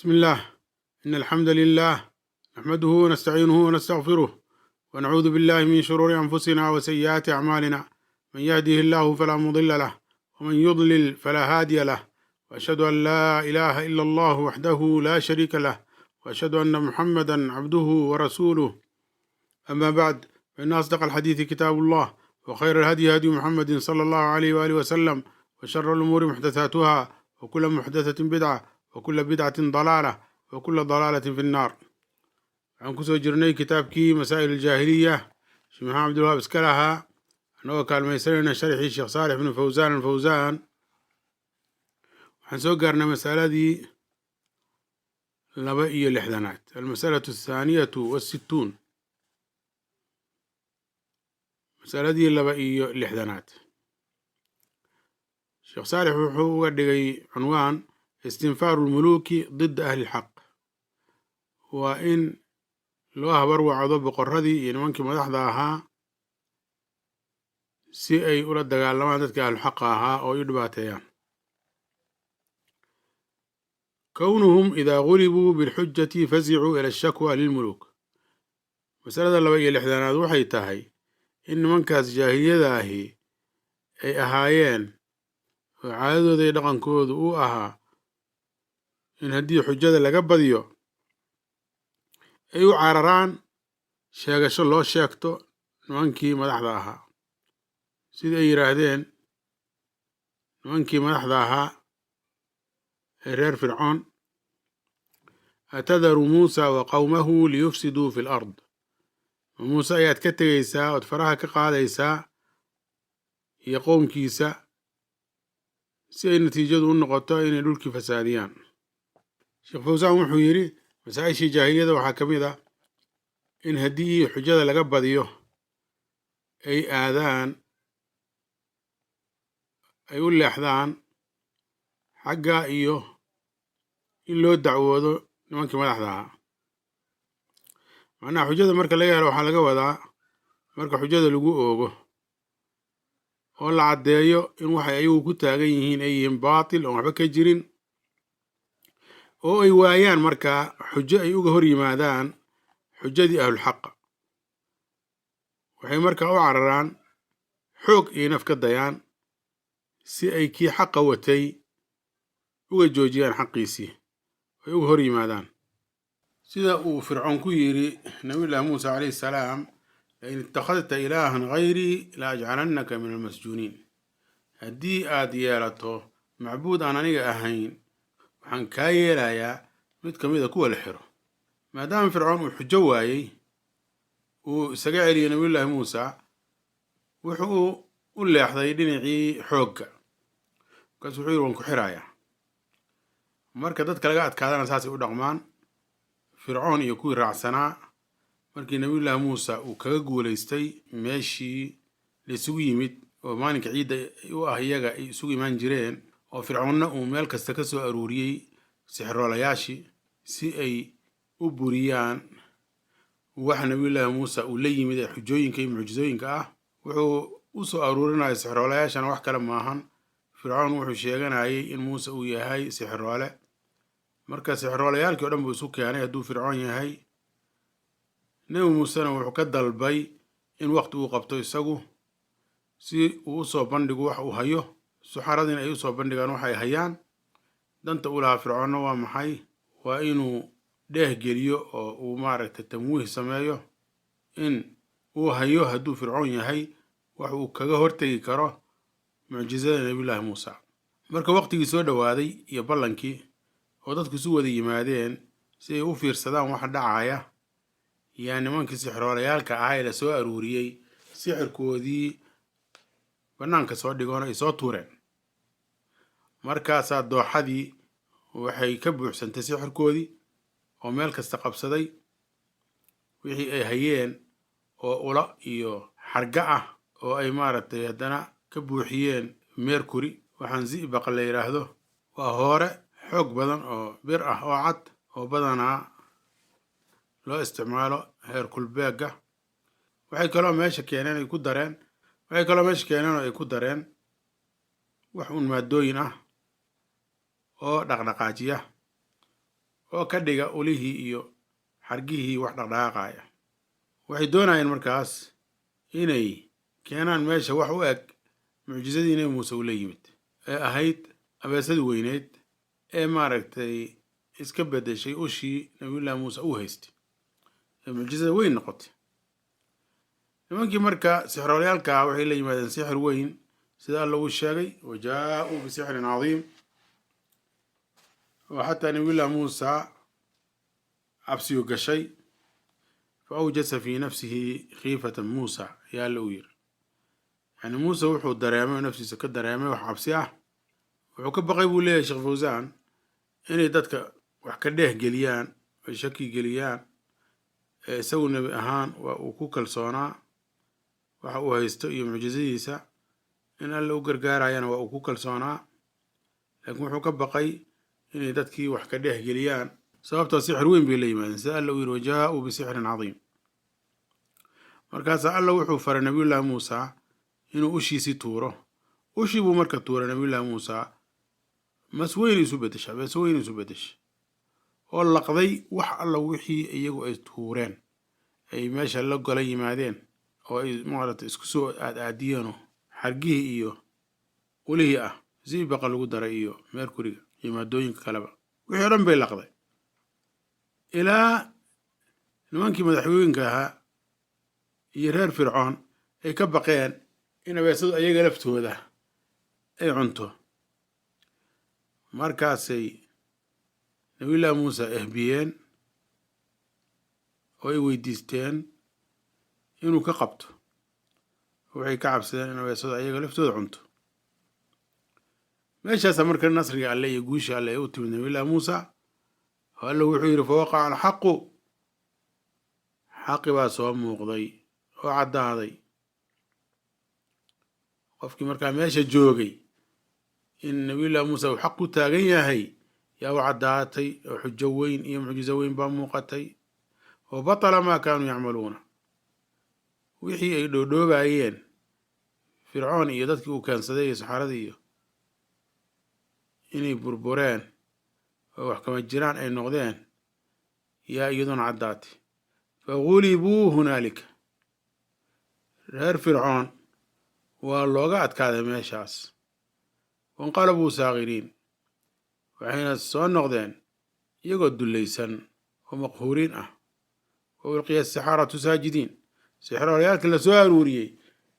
بسم الله. إن الحمد لله نحمده ونستعينه ونستغفره ونعوذ بالله من شرور أنفسنا وسيئات أعمالنا. من يهده الله فلا مضل له ومن يضلل فلا هادي له، وأشهد أن لا إله إلا الله وحده لا شريك له، وأشهد أن محمدا عبده ورسوله. أما بعد، فإن أصدق الحديث كتاب الله، وخير الهدي هدي محمد صلى الله عليه وآله وسلم، وشر الأمور محدثاتها، وكل محدثة بدعة، وكل بدعة ضلالة، وكل ضلالة في النار. waxaan kusoo jirnay kitaabkii masaa'il aljaahiliya sheekh maxamed cabdulwahaab iska lahaa, annagoo kaalmaysanayna sharxii sheekh saalix bnu fawsaan alfawsaan. waxaan soo gaarnay masaladii 62 almasalatu athaaniyatu wasittuun, masaladii 62aad. sheekh saalix wuxuu uga dhigay cunwaan istinfaaru lmuluuki dida ahli lxaq. waa in loo habar wacdo boqorradii iyo nimankii madaxda ahaa si ay ula dagaalamaan dadka ahluxaqa ahaa oo ay u dhibaateeyaan. kownuhum idaa gulibuu bilxujati fasicuu ila ashakwa lilmuluuk. masalada 62aad waxay tahay in nimankaas jaahiliyada ahi ay ahaayeen oo caadadooda iyo dhaqankoodu uu ahaa in haddii xujada laga badiyo ay u cararaan sheegasho loo sheegto nimankii madaxda ahaa, sida ay yidhaahdeen nimankii madaxda ahaa ee reer fircoon: atadaru muusa wa qowmahu liyufsiduu fi lard. ma muuse ayaad ka tegaysaa ood faraha ka qaadaysaa iyo qowmkiisa si ay natiijadu u noqoto inay dhulkii fasaadiyaan. sheekh fawsaan wuxuu yidhi masaa-ishii jaahiliyada waxaa ka mid ah in haddii xujada laga badiyo ay aadaan ay u leexdaan xagga iyo in loo dacwoodo nimankii madaxda ahaa. macnaha xujada marka laga helo waxaa laga wadaa marka xujada lagu oogo oo la caddeeyo in waxay ayagu ku taagan yihiin ay yihiin baatil oon waxba ka jirin, oo ay waayaan markaa xujo ay uga hor yimaadaan xujadii ahlulxaqa. waxay markaa u cararaan xoog iyo naf ka dayaan si ay kii xaqa watay uga joojiyaan xaqiisii ay uga hor yimaadaan, sida uu fircoon ku yidhi nabiyullaahi muusa calayhi salaam: lain ittakhadta ilaahan hayrii la ajcalannaka min almasjuuniin. haddii aad yeelato macbuud aan aniga ahayn waxaan kaa yeelayaa mid ka mida kuwa la xiro. maadaama fircoon uu xujo waayey uu isaga celiyey nabiyullaahi muusa, wuxuu u leexday dhinacii xoogga. markaas wuxuu yidhi waan ku xirayaa. marka dadka laga adkaadana saasay u dhaqmaan. fircoon iyo kuwii raacsanaa markii nabiyullaahi muusa uu kaga guulaystay meeshii la isugu yimid oo maalinka ciidda u ah iyaga ay isugu imaan jireen, oo fircoonna uu meel kasta ka soo aruuriyey sixiroolayaashii si ay u buriyaan waxa nabiyullaahi muusa uu la yimid ee xujooyinka iyo mucjizooyinka ah. wuxuu u soo aruurinaya sixiroolayaashana wax kale maahan. fircoon wuxuu sheeganayay in muuse uu yahay sixiroole. marka sixiroolayaalkii o dhan buu isu keenay hadduu fircoon yahay. nebi muusena wuxuu ka dalbay in waqti uu qabto isagu si uu usoo bandhigo wax uu hayo, suxaradiina ay usoo bandhigaan waxay hayaan. danta u lahaa fircoonna waa maxay? waa inuu dheeh geliyo oo uu maaragtay tamwiih sameeyo in uu hayo hadduu fircoon yahay wax uu kaga hortegi karo mucjizada nabiyullaahi muusa. marka waqtigii soo dhowaaday iyo ballankii oo dadku isu wada yimaadeen si ay u fiirsadaan waxa dhacaya, yaa nimankii sixiroolayaalka ahaa ee la soo aruuriyey sixirkoodii bannaanka soo dhigoon ay soo tuureen. markaasaa dooxadii waxay ka buuxsantay sixirkoodii oo meel kasta qabsaday. wixii ay hayeen oo ula iyo xarga ah oo ay maaragtay haddana ka buuxiyeen mercury, waxaan zi'baq la yidhaahdo, waa hoore xoog badan oo bir ah oo cad oo badanaa loo isticmaalo heer kulbeegga. waxay kaloo meesha keeneen oo ay ku dareen wax uun maadooyin ah oo dhaqdhaqaajiya oo ka dhiga ulihii iyo xargihii wax dhaqdhaqaaqaya. waxay doonayeen markaas inay keenaan meesha wax u eg mucjizadii nebi muuse uu la yimid ee ahayd abeesadii weyneyd ee maaragtay iska bedeshay ushii nabiyullaahi muuse uu haystay ee mucjizada weyn noqotay. nimankii marka sixrooleyaalka ah waxay la yimaadeen sixir weyn sida alla uu sheegay, wajaa-uu bisixrin cadiim, oo xataa nabiyullaahi muusa cabsiyu gashay. fa awjasa fii nafsihi khiifatan muusa yaa alla uu yiri, yani muuse wuxuu dareemay oo naftiisa ka dareemay wax cabsi ah. wuxuu ka baqay buu leeyahay sheekh fawsaan inay dadka wax ka dheeh geliyaan ay shaki geliyaan. isagu nebi ahaan waa uu ku kalsoonaa waxa uu haysto iyo mucjizadiisa, in alla u gargaarayana waa uu ku kalsoonaa, laakiin wuxuu ka baqay inay dadkii wax ka dheeh geliyaan. sababtoo sixir weyn bay la yimaadeen sida alla uu yiri, wajaa-uu bisixrin cadiim. markaasaa alla wuxuu faray nabiyullaahi muusa inuu ushiisii tuuro. ushii buu marka tuuray nabiyullaahi muusa, mas weyn isu bedesha, bees weyn isu bedesha oo laqday wax alla wixii iyagu ay tuureen ay meesha la gola yimaadeen oo ay maaragtay isku soo aadiyeenoo xargihii iyo ulihii ah, zibaqa lagu daray iyo meerkuriga iyo maadooyinka kaleba, wixii o dhan bay laqday ilaa nimankii madaxweyinka ahaa iyo reer fircoon ay ka baqeen in abeesadu ayaga laftooda ay cunto. markaasay nabiyullaahi muuse ehbiyeen oo ay weydiisteen inuu ka qabto. waxay ka cabsadeen in abeesadu ayaga laftooda cunto. meeshaasa marka nasriga alle iyo guusha alle ay u timid nabiyullaahi muusa. oo alla wuxuu yidhi, fawaqaca alxaqu, xaqi baa soo muuqday oo caddaaday. qofkii markaa meesha joogay in nabiyullaahi muuse uu xaq ku taagan yahay yaa u caddaatay, oo xujo weyn iyo mucjizo weyn baa muuqatay. wa batala maa kaanuu yacmaluuna, wixii ay dhoodhoobayeen fircoon iyo dadkii uu keensaday iyo saxaradii iyo inay burbureen oo wax kama jiraan ay noqdeen yaa iyaduna caddaatay. fagulibuu hunaalika, reer fircoon waa looga adkaaday meeshaas. wanqalabuu saakiriin, waxayna soo noqdeen iyagoo dullaysan oo maqhuuriin ah. wa ulqiya asaxaaratu saajidiin, sixrooleyaalka la soo aruuriyey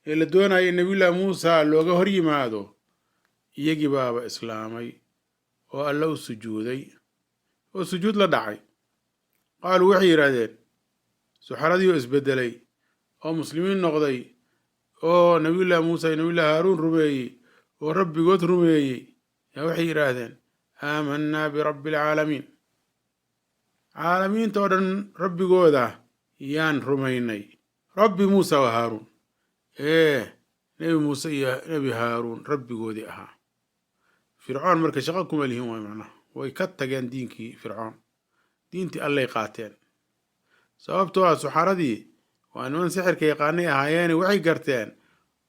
ee la doonayay in nabiyullaahi muusa looga hor yimaado iyagii baaba islaamay oo alla u sujuuday oo sujuud la dhacay. qaaluu waxay yidhaahdeen, suxaradiioo isbedelay oo muslimiin noqday oo nabiyullaahi muusa iyo nabiyullaahi haaruun rumeeyey oo rabbigood rumeeyey yaa waxay yidhaahdeen, aamanaa birabbi alcaalamiin, caalamiinta oo dhan rabbigooda yaan rumaynay. rabbi muusa wa haaruun, nebi muuse iyo nebi haaruun rabbigoodii ahaa. fircoon marka shaqo kuma lihin waay, macnaha way ka tageen diinkii fircoon, diintii allay qaateen. sababtoo ah suxaradii waa niman sixirka yaqaanay ahaayeene waxay garteen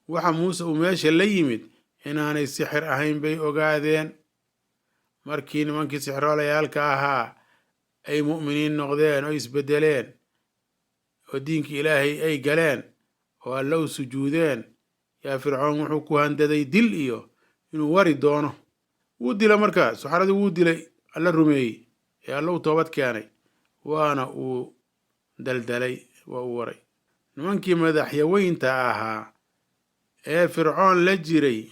waxa muuse uu meesha la yimid inaanay sixir ahayn bay ogaadeen. markii nimankii sixroolayaalka ahaa ay mu'miniin noqdeen oo isbedeleen oo diinkii ilaahay ay galeen oo alla u sujuudeen, yaa fircoon wuxuu ku handaday dil iyo inuu wari doono. wuu dila markaa, suxaradii wuu dilay alla rumeeyey ee alla u toobad keenay, waana uu daldalay, waa uu waray. nimankii madaxyaweynta ahaa ee fircoon la jiray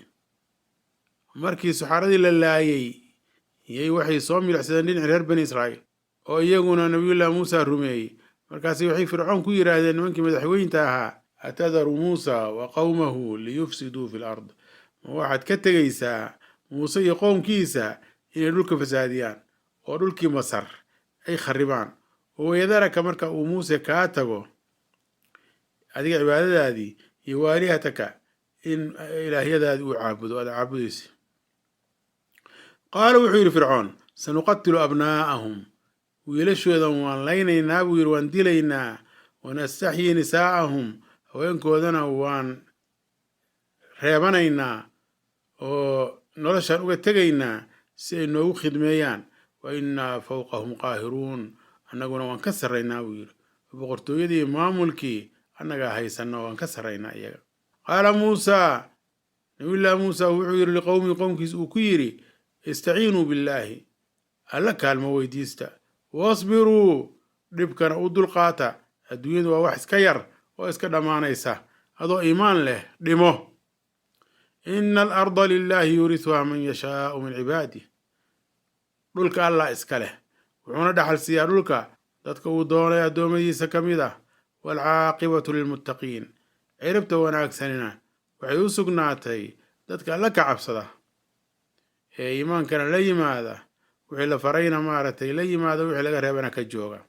markii suxaradii la laayay yay waxay soo milicsadeen dhinacii reer bani israa'iil oo iyaguna nabiyullaahi muusa rumeeyey. markaasi waxay fircoon ku yidhaahdeen nimankii madaxweynta ahaa, atadaru muusa wa qowmahu liyufsiduu fi lard, ma waxaad ka tegaysaa muuse iyo qownkiisa inay dhulka fasaadiyaan oo dhulkii masar ay kharibaan, oo wayadaraka marka uu muuse kaa tago adiga cibaadadaadii iyo waalihataka in ilaahyadaadii uu caabudo aad caabudaysa. qaala wuxuu yidhi fircoon, sanuqatilu abnaa'ahum, wiilashoodan waan laynaynaa buu yidhi, waan dilaynaa. wanastaxyii nisaa'ahum, haweenkoodana waan reebanaynaa oo noloshaan uga tegaynaa si ay noogu khidmeeyaan. wa innaa fawqahum qaahiruun annaguna waan ka sarraynaa buu yidhi boqortooyadii maamulkii annagaa haysanno waan ka sarraynaa iyaga qaala muusaa nabiyullaahi muusa wuxuu yidhi liqowmii qowmkiis uu ku yidhi istaciinuu billaahi alla kaalmo weydiista wasbiruu dhibkana u dulqaata adduunyadu waa wax iska yar oo iska dhammaanaysa adoo iimaan leh dhimo ina alarda lilaahi yuurisuhaa man yashaau min cibaadih dhulka allah iska leh wuxuuna dhaxal siiyaa dhulka dadka uu doonay addoommadiisa ka mid ah waalcaaqibatu lilmuttaqiin ciribta wanaagsanina waxay u sugnaatay dadka alla ka cabsada ee iimaankana la yimaada wixii la farayna maaragtay la yimaada wixii laga reebana ka jooga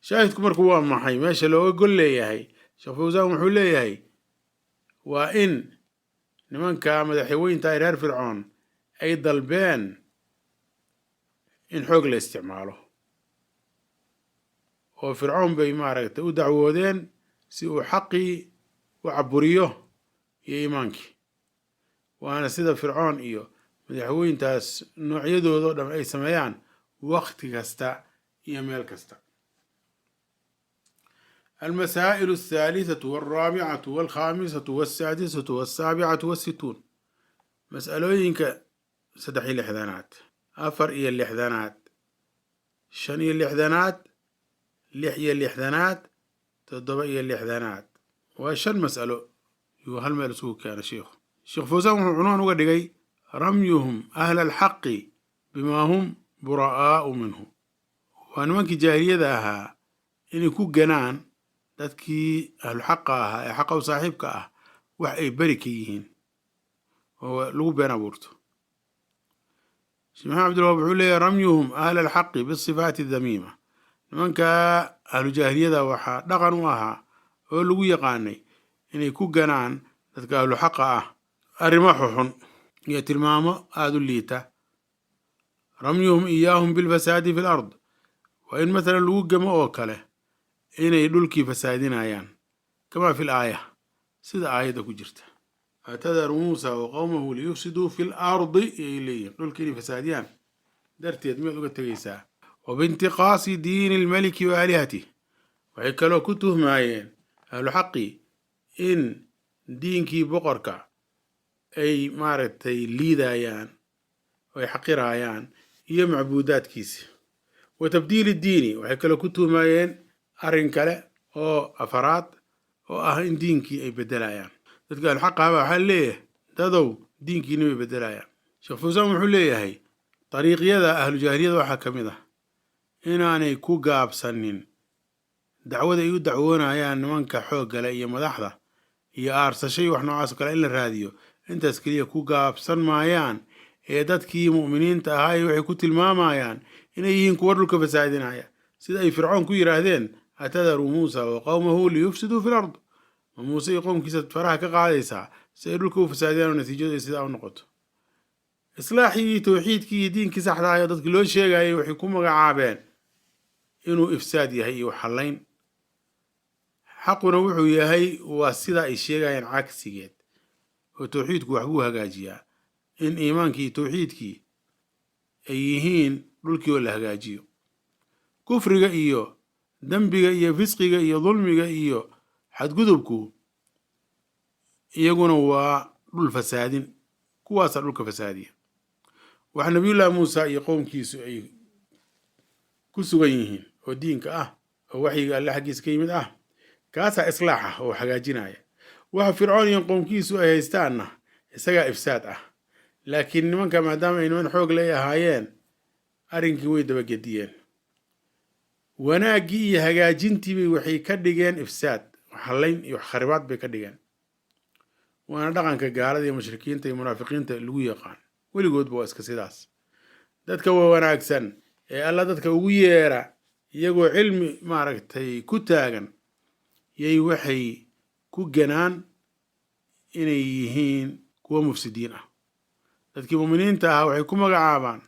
shaahidku marku waa maxay meesha looga gol leeyahay sheekh fawsaan wuxuu leeyahay waa in nimanka madaxweynta ay reer fircoon ay dalbeen in xoog la isticmaalo oo fircoon bay maaragtay u dacwoodeen si uu xaqii u caburiyo iyo iimaankii waana sida fircoon iyo madaxweyntaas noocyadooda o dham ay sameeyaan waqti kasta iyo meel kasta المسائل الثالثة والرابعة والخامسة والسادسة والسابعة والستون مسألوينك سدحي اللحذانات أفر إيا اللحذانات شن إيا اللحذانات لح إيا اللحذانات تضبع إيا اللحذانات وشن مسألة هل ما لسوك كان الشيخ فوزان عنوان وقدقي رميهم أهل الحق بما هم براء منه وأنوانك جاهلية ذاها إن يكون جنان dadkii ahlu xaqa ahaa ee xaqa u saaxiibka ah wax ay beri ka yihiin oo lagu been abuurto sheekh maxamed cabdilwahaab wuxuu leeyahay ramyuhum ahla alxaqi bisifaati damiima nimanka ahlu jaahiliyada waxaa dhaqan u ahaa oo lagu yaqaanay inay ku ganaan dadka ahlu xaqa ah arrimo xuxun iyo tilmaamo aada u liita ramyuhum iyaahum bilfasaadi fi lard waa in mathalan lagu gamo oo kale inay dhulkii fasaadinayaan kamaa fi laaya sida aayadda ku jirta atadaru muusa wa qowmahu liyufsiduu fi lardi ayay leeyihin dhulkii inay fasaadiyaan darteed miyaad uga tegaysaa wa biintiqaasi diini lmaliki wa aalihatih waxay kaloo ku tuhmaayeen ahlu xaqi in diinkii boqorka ay maaragtay liidayaan oo ay xaqiraayaan iyo macbuudaadkiisi wa tabdiili diini waxay kaloo ku tuhmaayeen arrin kale oo afaraad oo ah in diinkii ay beddelayaan dadka alxaqaaba waxaa leeyahay dadow diinkiina way beddelayaan sheekh fawsaan wuxuu leeyahay dariiqyada ahlu jaahiliyada waxaa ka mid ah inaanay ku gaabsanin dacwada ay u dacwoonayaan nimanka xooggale iyo madaxda iyo aarsashay wax noocaas o kale in la raadiyo intaas keliya ku gaabsan maayaan ee dadkii mu'miniinta ahaa waxay ku tilmaamayaan inay yihiin kuwa dhulka fasaadinaya sida ay fircoon ku yidhaahdeen atadaru muusa wa qowmahu liyufsiduu fi lard ma muuse iyo qowmkiisa faraha ka qaadaysaa si ay dhulka u fasaadiyaan oo natiijadu ay sidaa u noqoto islaaxii iyo tawxiidkii iyo diinkii saxda ah oo dadki loo sheegayay waxay ku magacaabeen inuu ifsaad yahay iyo xallayn xaquna wuxuu yahay waa sida ay sheegayaan cagsigeed oo tawxiidku wax buu hagaajiyaa in iimaankii iyo tawxiidkii ay yihiin dhulkii oo la hagaajiyo kufriga iyo dembiga iyo fisqiga iyo dulmiga iyo xadgudubku iyaguna waa dhul fasaadin kuwaasaa dhulka fasaadiya waxa nabiyullaahi muusa iyo qowmkiisu ay ku sugan yihiin oo diinka ah oo waxyiga alle xaggiisa ka yimid ah kaasaa islaax ah oo hagaajinaya waxa fircoon iyo qowmkiisu ay haystaanna isagaa ifsaad ah laakiin nimanka maadaama ay niman xoog lay ahaayeen arrinkii way dabagediyeen wanaaggii iyo hagaajintiibay waxay ka dhigeen ifsaad xallayn iyo kharibaad bay ka dhigeen waana dhaqanka gaalada iyo mushrikiinta iyo munaafiqiinta lagu yaqaan weligoodba waa iska sidaas dadka waa wanaagsan ee alla dadka ugu yeera iyagoo cilmi maaragtay ku taagan yay waxay ku ganaan inay yihiin kuwa mufsidiin ah dadkii muuminiinta ahaa waxay ku magacaabaan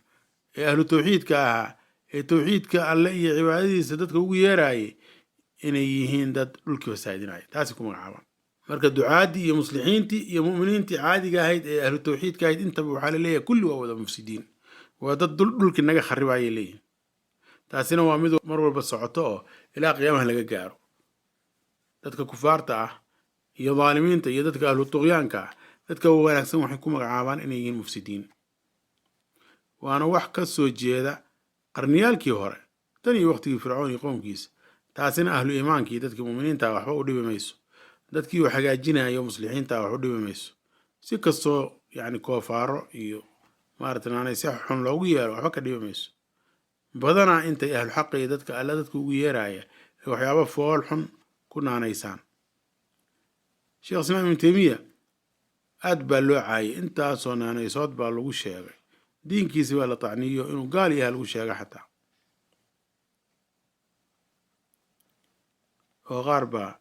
ee ahlu tawxiidka ahaa ee tawxiidka alle iyo cibaadadiisa dadka ugu yeeraayay inay yihiin dad dhulkii fasaadinaya taasay ku magacaabaan marka ducaadii iyo muslixiintii iyo mu'miniintii caadiga ahayd ee ahlu tawxiidka ahayd intaba waxaa la leeyahay kulli waa wada mufsidiin waa dad dhulkii naga kharibayay leeyihin. taasina waa mid mar walba socoto oo ilaa qiyaamaha laga gaaro. dadka kufaarta ah iyo daalimiinta iyo dadka ahlu tuqyaanka ah dadka wanaagsan waxay ku magacaabaan inay yihiin mufsidiin. waana wax ka soo jeeda qarniyaalkii hore tan iyo waqtigii fircoon iyo qoomkiisa. taasina ahlu iimaankii dadkii muuminiinta waxba u dhibi mayso. dadkii uu hagaajinayo muslixiinta wax u dhibi mayso. si kastoo yani koofaaro iyo naanaysi xun loogu yeero waxba ka dhibi mayso. badanaa intay ahlu xaqa iyo dadka alla dadka ugu yeeraya ay waxyaaba fool xun ku naanaysaan. sheekh islaam ibnu taymiya aad baa loo caayay, intaasoo naanaysood baa lagu sheegay. diinkiisi baa la tacniyo inuu gaal yahay lagu sheega xataa. oo qaar baa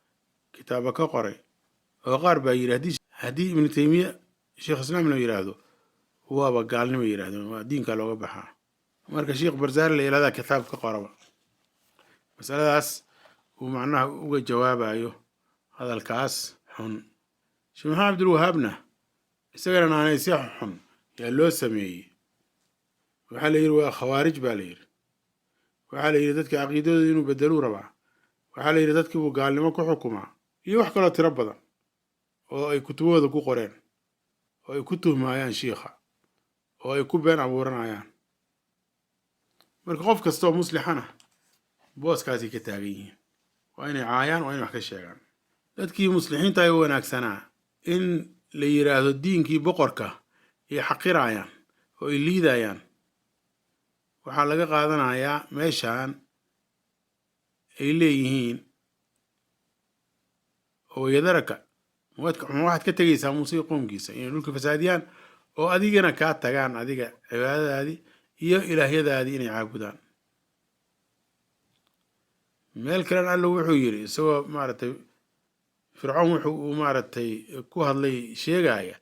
kitaaba ka qoray oo qaar baa yidhi haddii ibnu taymiya sheekh islaam la yidhaahdo waaba gaalnimo yidhahdeen, waa diinkaa looga baxaa. marka sheekh barzaari la yidhahdaa kitaab ka qoraba masaladaas uu macnaha uga jawaabayo hadalkaas xun. sheekh maxamed cabdilwahaabna isagana naanaysyo xun yaa loo sameeyey. waxaa la yidhi waa khawaarij baa la yidhi. waxaa la yidhi dadka caqiidadooda inuu bedeluu rabaa. waxaa la yidhi dadkii buu gaalnimo ku xukumaa iyo wax kaloo tiro badan oo ay kutubahooda ku qoreen oo ay ku tuhmaayaan shiikha oo ay ku been abuuranayaan. marka qof kasta oo muslixana booskaasay ka taagan yihiin. waa inay caayaan, waa inay wax ka sheegaan. dadkii muslixiinta ay wanaagsanaa in la yidhaahdo diinkii boqorka ay xaqirayaan oo ay liidayaan waxaa laga qaadanayaa meeshaan ay leeyihiin oo yadaraka waxaad ka tegaysaa muuse qoomkiisa inay dhulka fasaadiyaan oo adigana kaa tagaan adiga cibaadadaadii iyo ilaahyadaadii inay caabudaan. meel kalena alla wuxuu yidhi isagoo fircoon wuxuu uu ku hadlay sheegaya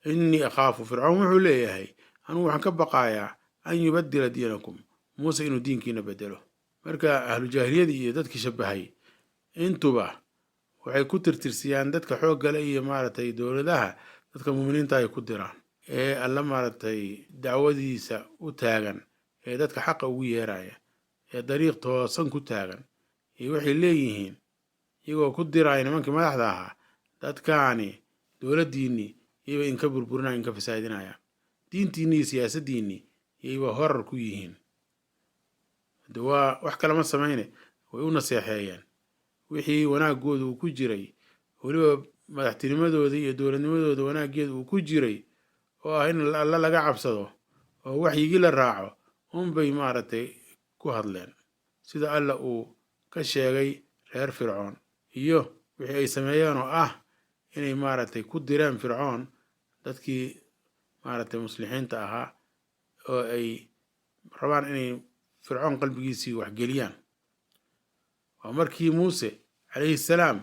innii akhaafu. fircoon wuxuu leeyahay anugu waxaan ka baqayaa an yubadila diinakum, muuse inuu diinkiina bedelo. marka ahlu jaahiliyadii iyo dadkii shabahay intuba waxay ku tirtirsiyaan dadka xooggale iyo dowladaha dadka muuminiinta ay ku diraan ee alla dacwadiisa u taagan ee dadka xaqa ugu yeeraya ee dariiq toosan ku taagan. iyo waxay leeyihiin iyagoo ku diraya nimankii madaxda ahaa dadkaani dowladdiinnii iyaba inka burburinaya inka fasaadinayaan. diintiinni iyo siyaasaddiinni iyayba horar ku yihiin. hade waa wax kalama samayne way u naseexeeyeen wixii wanaagooda uu ku jiray, weliba madaxtinimadooda iyo dowladnimadooda wanaaggeeda uu ku jiray oo ah in alla laga cabsado oo waxyigii la raaco unbay ku hadleen sida alla uu ka sheegay reer fircoon iyo wixii ay sameeyeen oo ah inay ku direen fircoon dadkii muslixiinta ahaa oo ay rabaan inay fircoon qalbigiisii waxgeliyaan. waa markii muuse calayhi salaam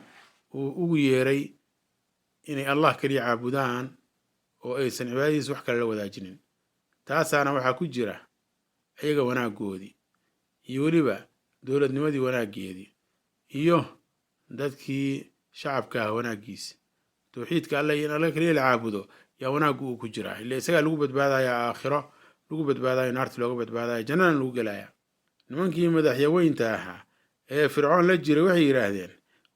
uu ugu yeeray inay allah kaliya caabudaan oo aysan cibaadadiisa wax kale la wadaajinin. taasaana waxaa ku jira ayaga wanaagoodii iyo weliba dowladnimadii wanaaggeedii iyo dadkii shacabka ah wanaaggiisa. tawxiidka alla iyo in alla kaliya la caabudo yaa wanaaggu uu ku jiraa. ila isagaa lagu badbaadaya aakhiro, lagu badbaadayo naarti looga badbaadayo, jannana lagu gelaya. nimankii madaxyaweynta ahaa ee fircoon la jiray waxay yidhaahdeen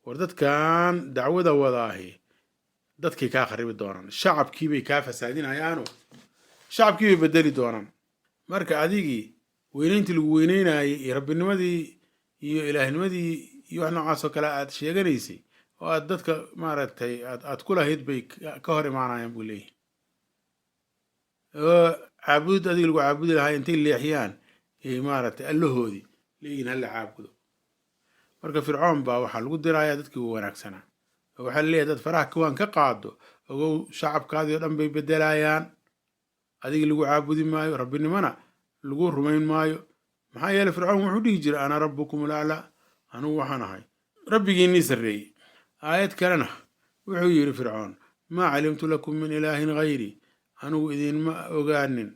war dadkan dacwada wadaahi dadkay kaa kharibi doonaan, shacabkiibay kaa fasaadinayaano shacabkiibay bedeli doonaan. marka adigii weynayntii lagu weyneynayay iyo rabbinimadii iyo ilaahnimadii iyo wax noocaasoo kale aad sheeganaysay oo aad dadka aad ku lahayd bay ka hor imaanayaan buu leeyahy. oo caabudid adiga lagu caabudi lahaa intay leexiyaan allahoodii leeyihin hala caabudo. marka fircoon baa waxaa lagu dirayaa dadkii u wanaagsanaa oo waxaa laleeyahay dad faraha kuwaan ka qaado ogow shacabkaadii o dhan bay bedelayaan, adigii lagu caabudi maayo, rabbinimona lagu rumayn maayo. maxaa yeeley fircoon wuxuu dhihi jiray ana rabbukum alaclaa, anugu waxaan ahay rabbigiinnii sarreeyey. aayad kalena wuxuu yidhi fircoon maa calimtu lakum min ilaahin hayri, anugu idinma ogaanin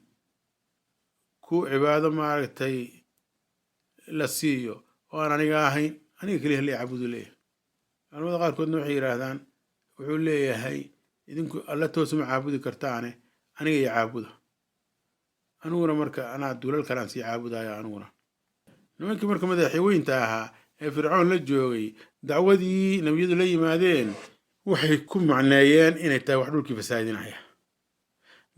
ku cibaado la siiyo oo aan aniga ahayn, aniga keliya la caabudu leeyahay. culamada qaarkoodna waxay yidhaahdaan wuxuu leeyahay idinku alla toosuma caabudi kartaane aniga iyo caabuda. aniguna marka anaa dulal kalaan sii caabudaya aniguna. nimankii marka madaxweynta ahaa ee fircoon la joogay dacwadii nebiyadu la yimaadeen waxay ku macneeyeen inay tahay wax dhulkii fasaadinaya.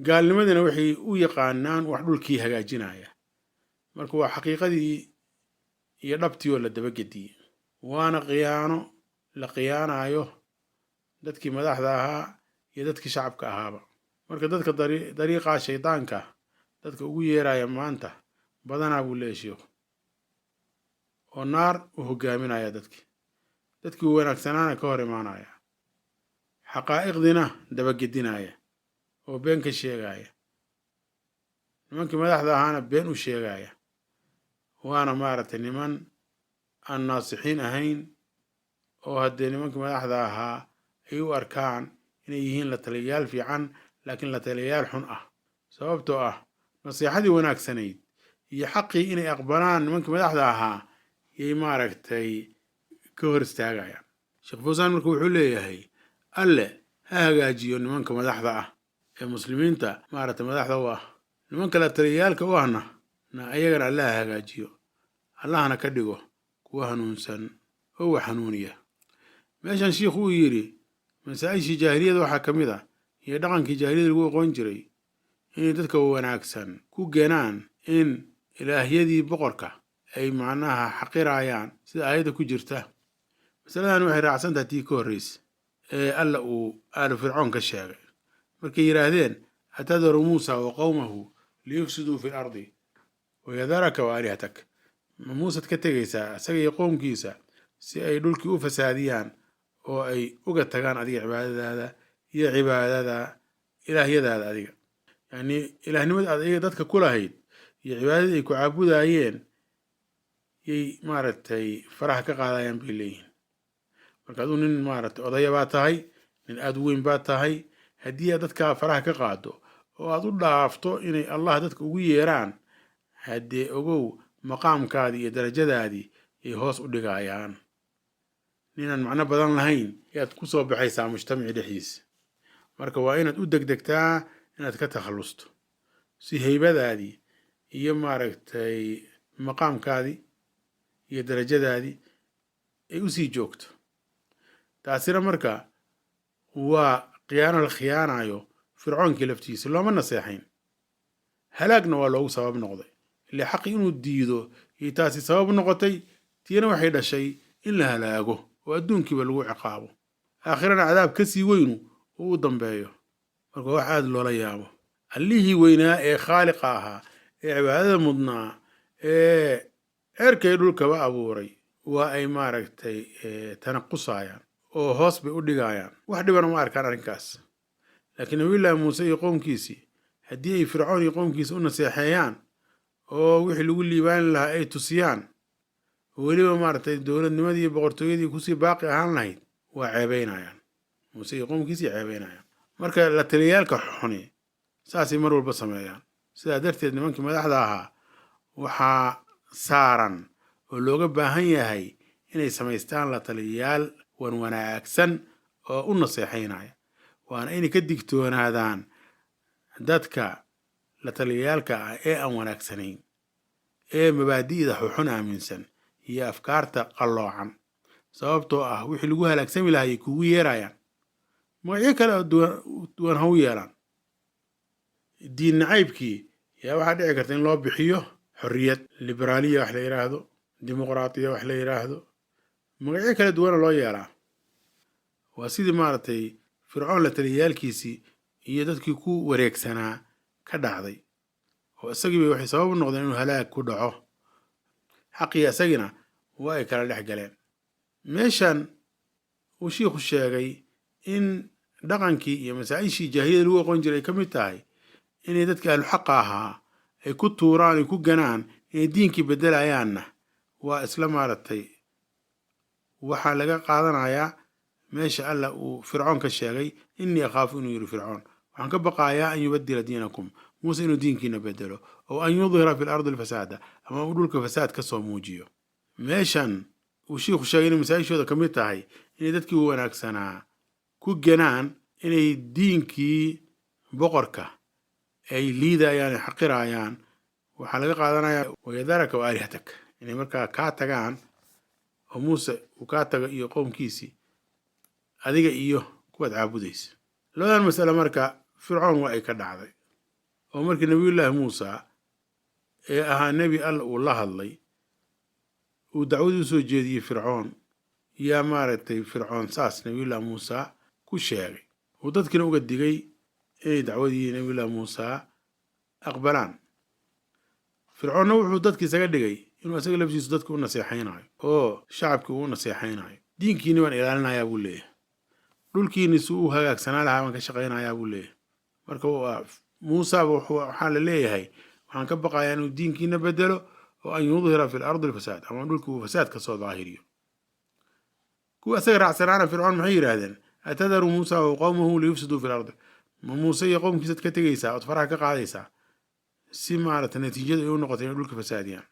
gaalnimadina waxay u yaqaanaan wax dhulkii hagaajinaya. marka waa xaqiiqadii iyo dhabtii oo la dabagediyey. waana khiyaano la khiyaanayo dadkii madaxda ahaa iyo dadkii shacabka ahaaba. marka dadka dariiqaa shaydaanka dadka ugu yeeraya maanta badanaa buu leeshiyo oo naar u hogaaminaya dadkii wanaagsanaana ka hor imaanaya, xaqaa'iqdina dabagedinaya oo been ka sheegaya, nimankii madaxda ahaana been u sheegaya. waana maaragtay niman aan naasixiin ahayn oo haddee nimankii madaxda ahaa ay u arkaan inay yihiin la taliyayaal fiican laakiin la taliyayaal xun ah. sababtoo ah nasiixadii wanaagsanayd iyo xaqii inay aqbalaan nimankii madaxda ahaa yay maaragtay ka hor istaagayaan. sheekh fawsaan marka wuxuu leeyahay alle ha hagaajiyo nimanka madaxda ah ee muslimiinta maaragtay madaxda u ah. nimanka la taliyayaalka u ahna ayagana alle ha hagaajiyo, allahna ka dhigo kuwa hanuunsan oo wax hanuuniya. meeshan shiikhu uu yidhi masaa-ishii jaahiliyada waxaa ka mid ah iyo dhaqankii jaahiliyada lagu aqoon jiray inay dadka wanaagsan ku geenaan in ilaahyadii boqorka ay macnaha xaqirayaan sida aayadda ku jirta. masaladan waxay raacsan tahay tii ka horreysa ee alla uu aalu fircoon ka sheegay markay yidhaahdeen atadaru muusa wa qowmahu liyufsiduu fi lardi wayadaraka wa aalihatak. ma muusad ka tegaysaa isaga iyo qoomkiisa si ay dhulkii u fasaadiyaan oo ay uga tagaan adiga cibaadadaada iyo cibaadada ilaahyadaada adiga. yacni ilaahnimada aad ayaga dadka ku lahayd iyo cibaadadii ay ku caabudayeen yay maaragtay faraha ka qaadayaan bay leeyihin. marka aduu nin maaragtay odaya baa tahay, nin aada u weyn baa tahay. haddii aad dadkaa faraha ka qaado oo aad u dhaafto inay allah dadka ugu yeeraan, haddee ogow maqaamkaadii iyo darajadaadii yay hoos u dhigayaan. ninaan macno badan lahayn yaad ku soo baxaysaa mujtamaci dhexdiisa. marka waa inaad u degdegtaa inaad ka takhallusto si haybadaadii iyo maaragtay maqaamkaadii iyo darajadaadii ay u sii joogto. taasina marka waa khiyaano la khiyaanayo fircoonkii laftiisa. looma naseexayn, halaagna waa loogu sabab noqday. ile xaqi inuu diido iyo taasi sabab noqotay, tiina waxay dhashay in la halaago oo adduunkiiba lagu ciqaabo, aakhirana cadaab ka sii weynu uu u dambeeyo. marka wax aada loola yaabo. allihii weynaa ee khaaliqa ahaa ee cibaadada mudnaa ee cerkay dhulkaba abuuray waa ay maaragtay tanaqusayaan oo hoos bay u dhigayaan. wax dhibana ma arkaan arrinkaas. laakiin nabiyullaahi muuse iyo qoomkiisii haddii ay fircoon iyo qoomkiisa u naseexeeyaan oo wixii lagu liibaani lahaa ay tusiyaan oo weliba maaragtay dowladnimadii iyo boqortooyadii kusii baaqi ahaan lahayd, waa ceebeynayaan. muuse iyo qoomkiisii ceebeynayaan. marka la taliyayaalka xuni saasay mar walba sameeyaan. sidaa darteed nimankii madaxda ahaa waxaa saaran oo looga baahan yahay inay samaystaan la taliyayaal wanaagsan oo u naseexaynaya. waana inay ka digtoonaadaan dadka la taliyayaalka ah ee aan wanaagsanayn ee mabaadi'da xuxun aaminsan iyo afkaarta qalloocan. sababtoo ah wixii lagu halaagsami lahaa ay kugu yeerayaan. magacyo kale oo duwan ha u yeelaan. diin nacaybkii yaa waxaa dhici karta in loo bixiyo xorriyad, liberaaliya wax la yidhaahdo, dimuqraatiya wax la yidhaahdo, magacyo kala duwana loo yeelaa. waa sidii maaragtay fircoon la taliyayaalkiisii iyo dadkii ku wareegsanaa ka dhacday oo isagiiba waxay sabab u noqdeen inuu halaag ku dhaco. xaqii isagina waa ay kala dhex galeen. meeshan uu shiikhu sheegay in dhaqankii iyo masaa-ishii jaahiliyada lagu aqoon jiray ay ka mid tahay inay dadka ahlu xaqa ahaa ay ku tuuraan ay ku ganaan inay diinkii bedelayaanna waa isla maaragtay waxaa laga qaadanayaa meesha alla uu fircoon ka sheegay innii akhaafu inuu yidhi fircoon waxaan ka baqayaa an yubadila diinakum, muuse inuu diinkiina bedelo oo an yudhira fi lardi alfasaada, ama uu dhulka fasaad ka soo muujiyo. meeshan uu shiikhu sheegay inay masaa-ishooda ka mid tahay inay dadkii u wanaagsanaa ku ganaan inay diinkii boqorka ay liidayaan ay xaqirayaan waxaa laga qaadanayaa wayadaraka wa aalihatak inay markaa kaa tagaan oo muuse uu kaa tago iyo qowmkiisii adiga iyo kuwaad caabudaysa labadan mas'ale marka fircoon waa ay ka dhacday oo markii nabiyullaahi muusa ee ahaa nebi alla uu la hadlay uu dacwadii usoo jeediyey fircoon yaa maaragtay fircoon saas nabiyullaahi muusa ku sheegay uu dadkiina uga digay inay dacwadii nabiyullaahi muusa aqbalaan fircoonna wuxuu dadki isaga dhigay inuu isaga laftiisu dadka u naseexaynayo oo shacabkii uu u naseexaynayo diinkiini baan ilaalinayaa buu leeyahay dhulkiini si uu hagaagsanaa lahaa baan ka shaqaynayaa buu leeyahay marka muusaba waxaa la leeyahay waxaan ka baqayaa inuu diinkiina bedelo oo an yudhira fi lardi alfasaad ama dhulki uu fasaad ka soo daahiriyo kuwa isaga raacsanaana fircoon maxay yidhaahdeen atadaru muusa wa qowmahu liyufsiduu fi lardi ma muuse iyo qowmkiisaad ka tegaysaa ood faraha ka qaadaysaa si maaragtay natiijadu ay u noqotay inay dhulka fasaadiyaan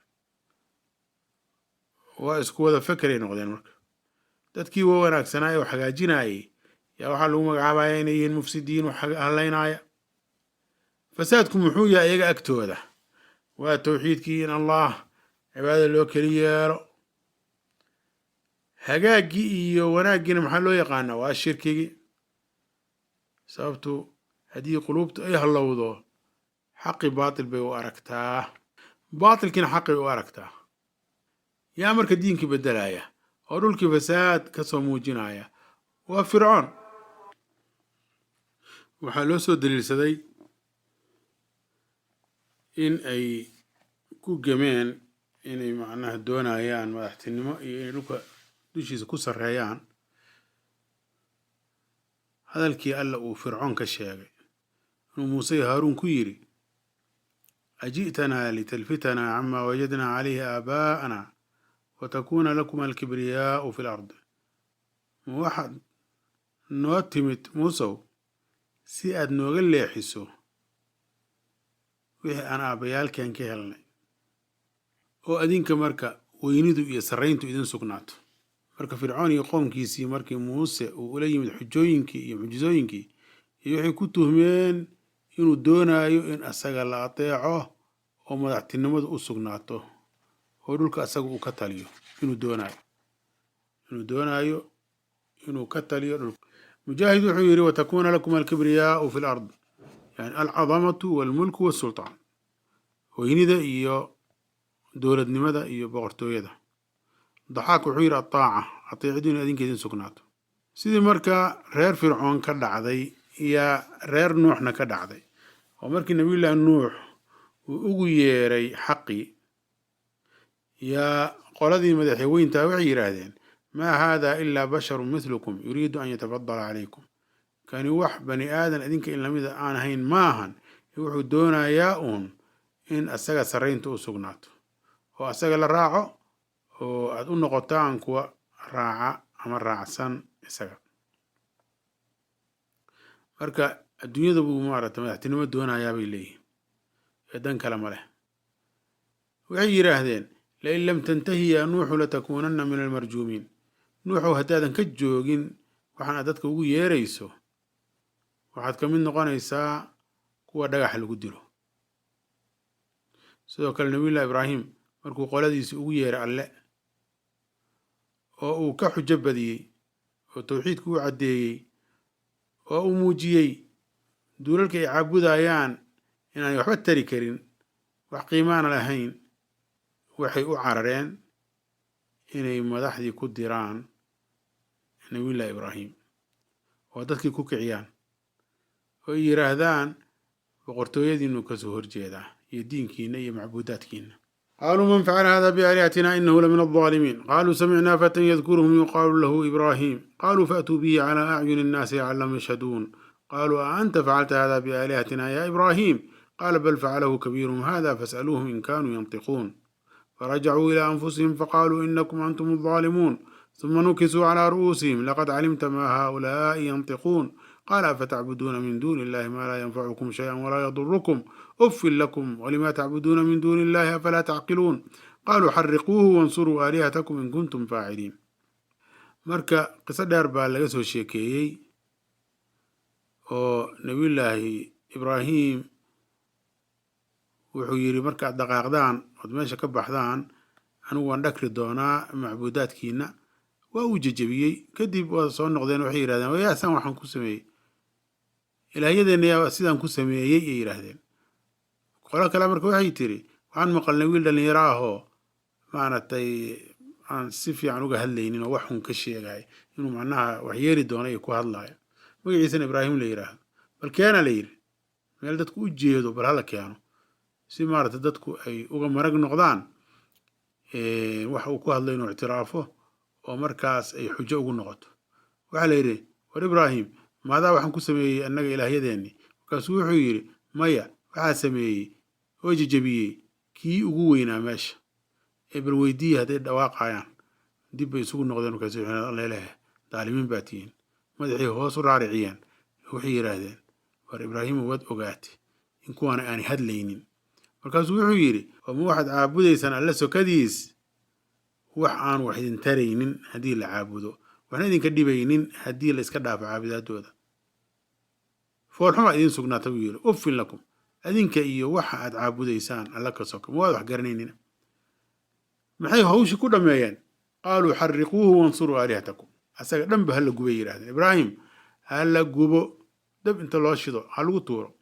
waa isku wada fekeray noqdeen marka dadkii waa wanaagsanaa oo hagaajinayay yaa waxaa lagu magacaabaya inay yihiin mufsidiin wax hallaynaya fasaadku muxuu yahay iyaga agtooda waa tawxiidkii in allah cibaadada loo keli yeelo hagaagii iyo wanaaggiina maxaa loo yaqaanaa waa shirkigii sababtu haddii quluubtu ay hallowdo xaqi baatil bay u aragtaa baatilkiina xaqi u aragtaa yaa marka diinkii beddelaya oo dhulkii fasaad ka soo muujinaya waa fircoon waxaa loo soo daliilsaday in ay ku gemeen inay macnaha doonayaan madaxtinimo iyo inay dhulka dushiisa ku sarreeyaan hadalkii alla uu fircoon ka sheegay inuu muuse iyo haaruun ku yidhi aji'tanaa litalfitanaa camaa wajadnaa calayhi aabaa'ana watakuuna lakuma alkibriyaa'u fi lardi ma waxaad noo timid muusow si aad nooga leexiso wixii aan aabbayaalkeen ka helnay oo adinka marka weynidu iyo sarrayntu idin sugnaato marka fircoon iyo qoomkiisii markii muuse uu ula yimid xujooyinkii iyo mucjizooyinkii iyo waxay ku tuhmeen inuu doonaayo in asaga la ateeco oo madaxtinimadu u sugnaato oo dhulka asaga uu ka taliyo inuu doonaayo inuu ka taliyo dhulka mujaahid wuxuu yidhi watakuuna lakum alkibriyaa'u fi lard yani alcadamatu walmulku wasultaan weynida iyo dowladnimada iyo boqortooyada daxaak wuxuu yidhi ataaca ateecidu in adinka idin sugnaato sidii markaa reer fircoon ka dhacday yaa reer nuuxna ka dhacday oo markii nabiyullaahi nuux uu ugu yeeray xaqii yaa qoladii madaxweyntaa waxay yidhaahdeen maa haadaa ilaa basharun mithlukum yuriidu an yatafadala calaykum kani wax bani aadan idinka in lamida aan ahayn maahan wuxuu doonayaa uun in asaga sarraynta u sugnaato oo asaga la raaco oo aad u noqotaan kuwa raaca ama raacsan isaga marka adduunyada buu maaragtay madaxtinimo doonayaa bay leeyihin ee dan kale ma leh waxay yidhaahdeen lain lam tantahi yaa nuuxu latakuunanna min almarjuumiin nuuxow haddaadan ka joogin waxaan aad dadka ugu yeerayso waxaad ka mid noqonaysaa kuwa dhagaxa lagu dilo sidoo kale nabiyullahi ibraahim markuu qoladiisi ugu yeeray alle oo uu ka xujo badiyey oo tawxiidku u caddeeyey oo uu muujiyey duulalka ay caabudayaan inaanay waxba tari karin wax qiimaana lahayn waxay u carareen inay madaxdii ku diraan nabiyullahi ibraahim oo dadkii ku kiciyaan oo ay yidhaahdaan boqortooyadiinu kasoo horjeedaa iyo diinkiina iyo macbuudaadkiina qaaluu man facala hada biaalihatina inahu lamin alظaalimiin qaaluu samicnaa fatan yadkuruhum yuqaalu lahu ibraahim qaaluu faatuu bihi calaa acyuni innaasi lacallahum yashhaduun qaaluu a anta facalta hada biaalihatina ya ibraahim qaala bal facalahu kabiiruhum hada fas'aluuhum in kaanuu yantiquun فرجعوا إلى أنفسهم فقالوا إنكم أنتم الظالمون ثم نكسوا على رؤوسهم لقد علمت ما هؤلاء ينطقون قال أفتعبدون من دون الله ما لا ينفعكم شيئا ولا يضركم أف لكم ولما تعبدون من دون الله أفلا تعقلون قالوا حرقوه وانصروا آلهتكم إن كنتم فاعلين marka qiso dheer baa laga soo sheekeeyey oo nabiyullaahi ibraahim wuxuu yidhi markaad dhaqaaqdaan ood meesha ka baxdaan anigu waan dhakri doonaa macbuudaadkiina. waa uu jejebiyey. kadib waa soo noqdeen waxay yidhahdeen wayaasaan waxaan ku sameeyey, ilaahyadeena yaa sidaan ku sameeyey ay yidhaahdeen. qolo kale marka waxay tiri waxaan maqalnay wiil dhallinyaro ahoo maaragtay aan si fiican uga hadlaynin oo wax xun ka sheegay inuu macnaha wax yeeli doono iyo ku hadlaayo, magaciisana ibraahim la yidhaahdo. bal keena la yidhi, meel dadku u jeedo bal hala keeno si maaragtay dadku ay uga marag noqdaan wax uu ku hadlay inuu ictiraafo oo markaas ay xujo ugu noqoto. waxaa la yidhi war ibraahim maadaa waxaan ku sameeyey annaga ilaahyadeennii? markaasuu wuxuu yidhi maya, waxaa sameeyey oo jejebiyey kii ugu weynaa meesha. bal weydiiya hadday dhawaaqayaan. dib bay isugu noqdeen. markaasuu alleleh daalimiin baa tihiin. madaxii hoos u raariciyeen. waxay yidhaahdeen war ibraahimo waad ogaatay in kuwaana aanay hadlaynin. markaasuu wuxuu yidhi ma waxaad caabudaysaan alla sokadiis wax aan wax idin taraynin haddii la caabudo, waxna idinka dhibaynin haddii la iska dhaafo caabudaadooda. foolxumaa idiin sugnaata buu yidhi uffin lakum, adinka iyo waxa aad caabudaysaan alla ka soka, ma waad wax garanaynina. maxay hawshii ku dhammeeyeen? qaaluu xariquuhu wansuruu aalihatakum. asaga dhanba hala gubay yidhahdeen. ibraahim hala gubo, dab inta loo shido ha lagu tuuro.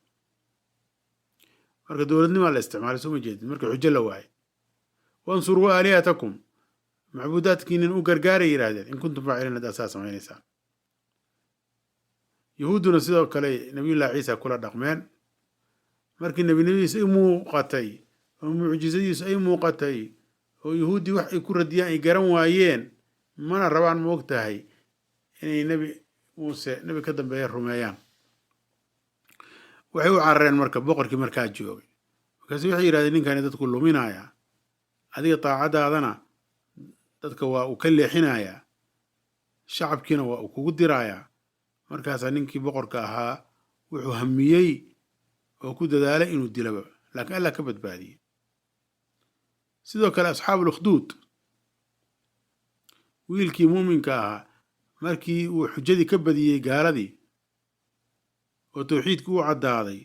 marka dowladnimaa la isticmaalay, soo ma jeedid? marka xujo la waaye. wansuruu aalihatakum, macbuudaadkiinin u gargaaray yidhaahdeen in kuntum faaciliin haddaad saa samaynaysaan. yahuudduna sidoo kale nabiyullahi ciisa kula dhaqmeen. markii nebinimadiisa ay muuqatay oo mucjisadiisu ay muuqatay oo yahuuddii wax ay ku radiyaan ay garan waayeen, mana rabaan ma og tahay inay nebi muuse nebi ka dambeeya rumeeyaan. waxay u carareen marka boqorkii markaa joogay. markaasu waxay yidhahdeen ninkani dadku luminayaa, adiga daacadaadana dadka waa uu ka leexinayaa, shacabkiina waa uu kugu dirayaa. markaasaa ninkii boqorka ahaa wuxuu hamiyey oo ku dadaalay inuu dilaba, laakiin allah ka badbaadiyey. sidoo kale asxaabul ukhduud, wiilkii muuminka ahaa markii uu xujadii ka badiyey gaaladii oo tawxiidkii u caddaaday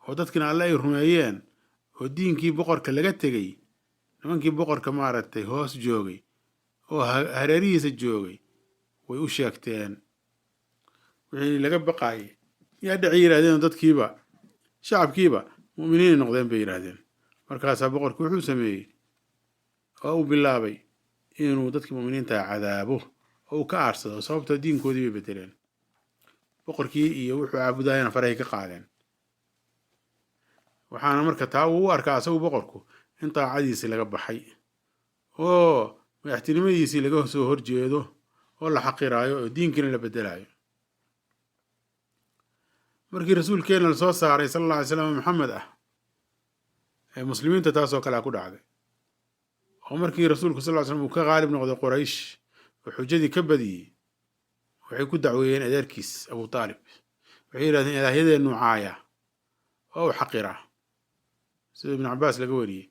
oo dadkina alle ay rumeeyeen oo diinkii boqorka laga tegey, nimankii boqorka maaragtay hoos joogay oo hareerihiisa joogay way u sheegteen wixii laga baqaayay. yaa dhacay yidhahdeen dadkiiba shacabkiiba mu'miniinay noqdeen bay yidhaahdeen. markaasaa boqorkii wuxuu sameeyey oo uu bilaabay inuu dadkii mu'miniinta cadaabo oo uu ka aarsado, sababtoo diinkoodii bay bedeleen. boqorkii iyo wuxuu caabudayana farahay ka qaadeen. waxaana marka taa uu u arkaa asagu boqorku in daacadiisii laga baxay oo madaxtinimadiisii laga soo horjeedo oo la xaqiraayo oo diinkiina la bedelaayo. markii rasuulkeena la soo saaray sala alla alay slam maxamed ah ee muslimiinta taasoo kalea ku dhacday. oo markii rasuulku sal ly slam uu ka qaalib noqday qoraysh oo xujadii ka badiyey, waxay ku dacweeyeen adeerkiis abu taalib. waxay yidhahdeen ilaahyadeenu caaya oo u xaqira, sida ibnu cabaas laga wariyey.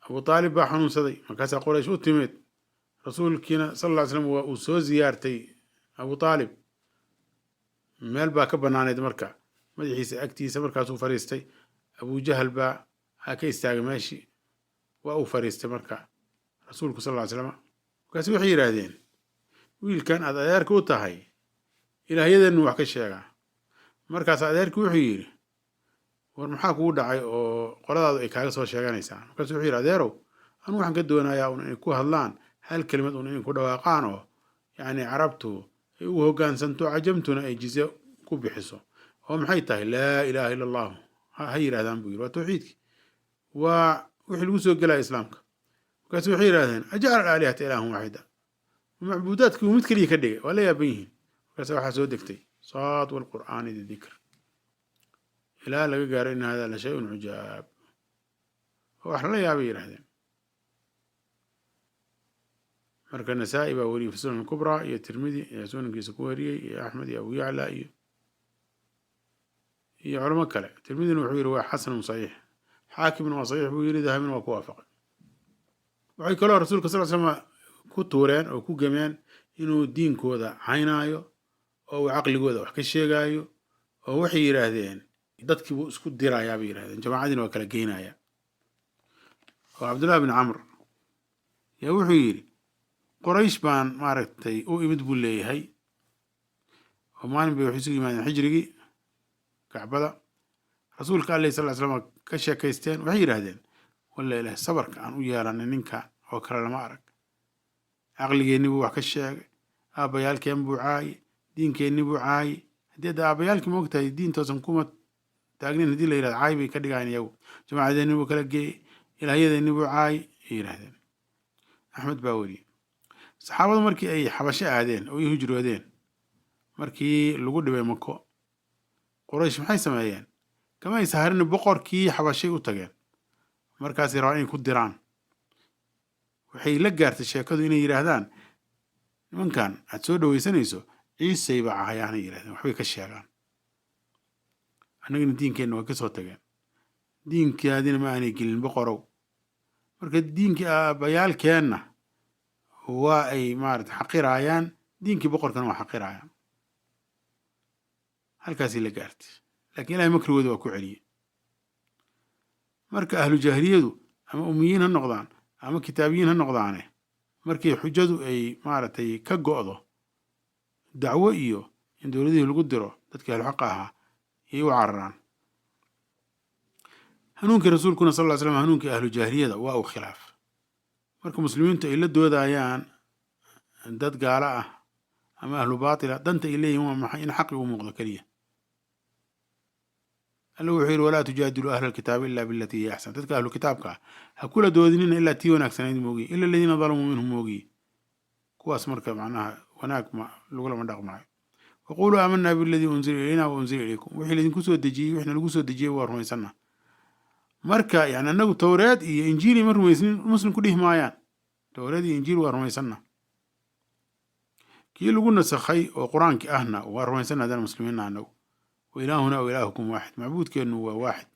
abu taalib baa xanuunsaday. markaasaa qoraysh u timid. rasuulkiina sal ly slam waa uu soo ziyaartay abu taalib. meel baa ka banaanayd marka madaxiisa agtiisa. markaasuu fariistay. abujahal baa ha ka istaagay meeshii, waa uu fariistay marka rasuulku sal ly slam. markaasi waxay yidhaahdeen wiilkan aad adeerka u tahay ilaahyadeenu wax ka sheegaa. markaas adeerkii wuxuu yidhi war maxaa kugu dhacay oo qoladaadu ay kaaga soo sheeganaysaa? markaasu wuxuu yidhi adeerow anu waxaan ka doonayaa un inay ku hadlaan hal kelimad un inay ku dhawaaqaan oo yacni carabtu ay ugu hoggaansanto, cajamtuna ay jizye ku bixiso. oo maxay tahay? laa ilaaha illa allahu ha yidhahdaan buu yidhi. waa tawxiidkii, waa wixii lagu soo gelaya islaamka. markaasu waxay yidhahdeen ajacala alaalihata ilaahan waaxida, macbuudaadkii uu mid keliya ka dhigay. waa la yaaban yihiin. markaasa waxaa soo degtay saad walqur'aani di dikr ilaa laga gaaro in hada la shay-un cujaab. oo wax lala yaabay yidhahdeen. marka nasaa-i baa wariyey fi sunan kubraa iyo tirmidi ayaa sunankiisa ku wariyey iyo axmed iyo abu yacla iyo culamo kale. tirmidina wuxuu yidhi waa xasanun saxiix. xaakimna waa saxiix buu yidhi. dahabina waa ku waafaqay. waxay kaloo rasuulka sal slam ku tuureen oo ku gemeen inuu diinkooda caynaayo oo uu caqligooda wax ka sheegaayo. oo waxay yidhaahdeen dadkiibuu isku dirayaa bay yidhahdeen, jamaacadiina waa kala geynaya. oo cabdullahi bin camr yaa wuxuu yidhi qoraysh baan maaragtay u imid buu leeyahay oo maalin bay waxay isugu yimaadeen xijrigii kacbada rasuulka alayhi sal ly slam ka sheekaysteen waxay yidhaahdeen walla ilaah sabarka aan u yeelanay ninka oo kale lama arag caqligeenni buu wax ka sheegay aabbayaalkeen buu caaye diinkeenni buu caaye haddii hadda aabbayaalkii ma ogtahay diintoosan kuma taagnin haddii la yidhahdo caay bay ka dhigayan iyagu jamaacadeeni buu kala geeyey ilaahyadeeni buu caay ay yidhaahdeen axmed baa weriyey saxaabadu markii ay xabasho aadeen oo ay hijroodeen markii lagu dhibay mako quraysh maxay sameeyeen kama ay saharin boqorkii xabashay u tageen markaasay rabaan inay ku diraan waxay la gaartay sheekadu inay yidhaahdaan nimankan aad soo dhawaysanayso ciisay baa ahayaanay yidhahdeen waxbay ka sheegaan annagana diinkeenna way ka soo tageen diinkaadina ma aanay gelin boqorow marka diinkii aabbayaalkeenna waa ay maarata xaqiraayaan diinkii boqorkana waa xaqiraayaan halkaasay la gaartay laakiin ilahay makrigooda waa ku celiyey marka ahlu jaahiliyadu ama umiyiin ha noqdaan ama kitaabiyiin ha noqdaane markii xujadu ay maaragtay ka go'do dacwo iyo in dowladihii lagu diro dadkii ahluxaqa ahaa ayay u cararaan hanuunkii rasuulkuna sal ly slam hanuunkii ahlu jaahiliyada waa uu khilaaf marka muslimiintu ay la doodayaan dad gaalo ah ama ahlu baatila danta ay leeyihin waa maxay in xaqi u muuqdo keliya alla wuxuu yidhi walaa tujaadiluu ahla alkitaabi ila bilatii hiya axsan dadka ahlu kitaabka ah ha kula doodinina ilaa tii wanaagsanayd moogiye ila aladiina dalamuu minhum moogiye kuwaas marka macnaha wanaag lagulama dhaqmaayo waquluu aamanaa biladii unzila ilayna wa unzila ilaykum wixii laydinku soo dejiyey wixna lagu soo dejiyey waa rumaysanna marka yani annagu towreed iyo injiili ma rumaysnin muslim ku dhihi maayaan towreed iyo injiil waa rumaysanna kii lagu nasakhay oo qur-aankii ahna waa rumaysanna haddana muslimiinna annagu وإلهنا وإلهكم واحد معبود كأنه واحد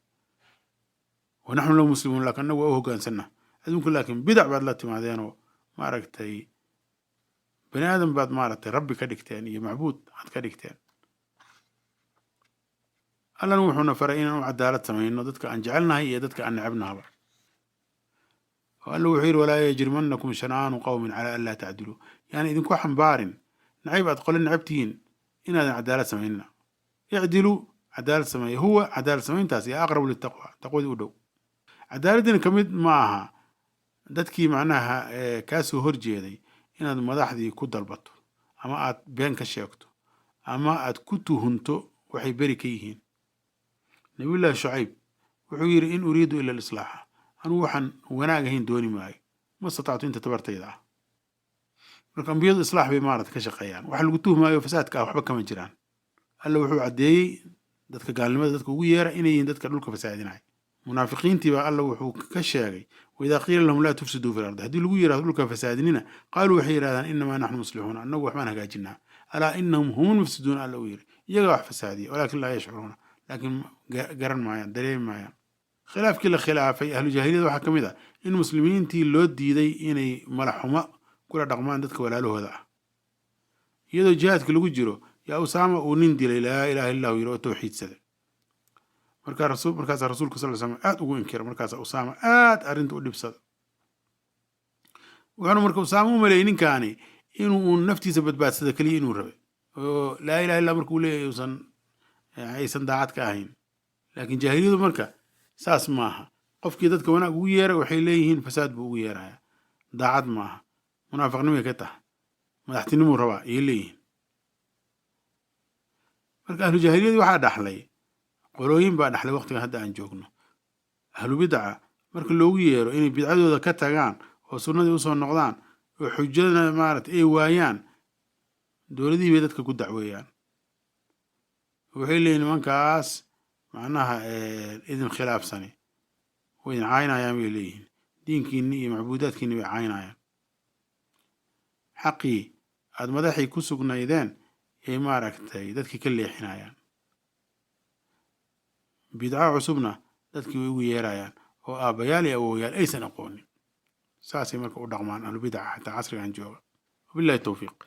ونحن له مسلمون لكن أنه هو كان سنة أدونك لكن بدع بعد لا تمادين ما ركتي بني آدم بعد ما ركتي ربي كدكتين يا معبود عد كدكتين ألا نوحنا فرعين وعدالة سمعين ضدك أن جعلنا هي ضدك أن نعبنا بعض وقال له وحير ولا يجرمنكم شنآن قوم على ألا تعدلوا يعني إذن كوحن بارن نعيب أتقول نعبتين إن هذا عدالة سمعيننا يعدلوا عدالة سمعية هو عدالة سمعين تاسي أقرب للتقوى تقوى ودو عدالة كمد معها دتكي معناها كاسو هرجيدي إن هذا مداحدي كود البطل أما أت بين كشيكتو أما أت كتو هنتو وحي بريكيهين نبي الله شعيب وحير إن أريد إلا الإصلاح أنا وحن وناقهين دوني معي ما استطعت أنت تبرت إذا لكن بيض إصلاح بمارة كشقيان وحل قلتوه ما يفساد كأو كما جيران alla wuxuu caddeeyey dadka gaalnimada dadka ugu yeera inay yihiin dadka dhulka fasaadinaya munaafiqiintii baa alla wuxuu ka sheegay waidaa qiila lahum laa tufsiduu fi lardi haddii lagu yidhahdo dhulka fasaadinina qaaluu waxay yidhahdaan inamaa naxnu muslixuuna annagu waxbaan hagaajinaa alaa inahum hum lmufsiduuna alla uu yidhi iyagaa wax fasaadiya walaakin laa yashcuruuna laakiin garan maayaan dareemi maayaan khilaafkii la khilaafay ahlu jaahiliyada waxaa ka mid ah in muslimiintii loo diiday inay malaxumo kula dhaqmaan dadka walaalahooda ah iyadoo jihaadka lagu jiro يا أسامة ونندي لا إله إلا الله يرو توحيد سد مركز رسولك صلى الله عليه وسلم آت وإنكر مركز أسامة آت أرنت ودي بصد وأنا مركز أسامة ملايين كاني إنه نفتي سبت بعد سد كلي إنه ربي لا إله إلا مركز ليه يوصل عيسى دعات كاهين لكن جاهلية مركز ساس معها قف كده كمان ويرا وحيليهن فساد بويرا دعات معها منافق نمي كته ما تحتنمو روا يليهن marka ahlu jaahiliyadii waxaa dhaxlay qolooyin baa dhaxlay waqtiga hadda aan joogno ahlu bidca marka loogu yeero inay bidcadooda ka tagaan oo sunnadii usoo noqdaan oo xujada maaragtay ay waayaan dowladihii bay dadka ku dacweeyaan waxay leeyihin nimankaas macnaha idin khilaafsani way idin caynayaan bay leeyihin diinkiinni iyo macbuudaadkiinni bay caynayaan xaqii aada madaxii ku sugnaydeen ay maaragtay dadkii ka leexinayaan bidca cusubna dadkii way ugu yeerayaan oo aabbayaal iyo awooyaal aysan aqoonin saasay marka u dhaqmaan ahlu bidca xataa casrigan jooga wabillahi tawfiiq